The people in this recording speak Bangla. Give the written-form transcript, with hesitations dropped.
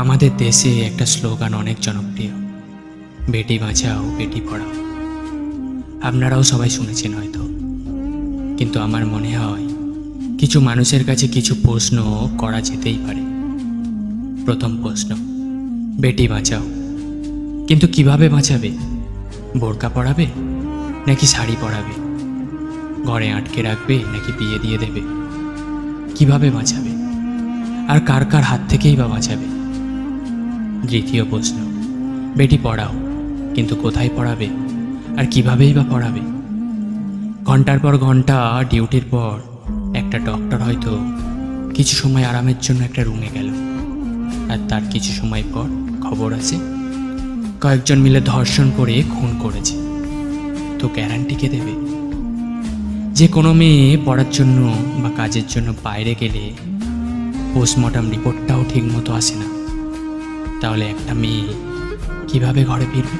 আমাদের দেশে একটা স্লোগান অনেক জনপ্রিয়, বেটি বাঁচাও বেটি পড়াও। আপনারাও সবাই শুনেছেন হয়তো, কিন্তু আমার মনে হয় কিছু মানুষের কাছে কিছু প্রশ্ন করা যেতেই পারে। প্রথম প্রশ্ন, বেটি বাঁচাও, কিন্তু কিভাবে বাঁচাবে? বোরকা পরাবে নাকি শাড়ি পরাবে? ঘরে আটকে রাখবে নাকি বিয়ে দিয়ে দেবে? কিভাবে বাঁচাবে? আর কার কার হাত থেকেই বা বাঁচাবে? দ্বিতীয় প্রশ্ন, বেটি পড়াও, কিন্তু কোথায় পড়াবে আর কিভাবেই বা পড়াবে? ঘন্টার পর ঘন্টা ডিউটির পর একটা ডক্টর হয়তো কিছু সময় আরামের জন্য একটা রুমে গেল, আর তার কিছু সময় পর খবর আছে কয়েকজন মিলে ধর্ষণ করে খুন করেছে। তো গ্যারান্টি কে দেবে? যে কোনো মেয়ে পড়ার জন্য বা কাজের জন্য বাইরে গেলে পোস্টমর্টম রিপোর্টটাও ঠিক মতো আসে না, তাহলে একটা মেয়ে কিভাবে ঘরে ফিরবে?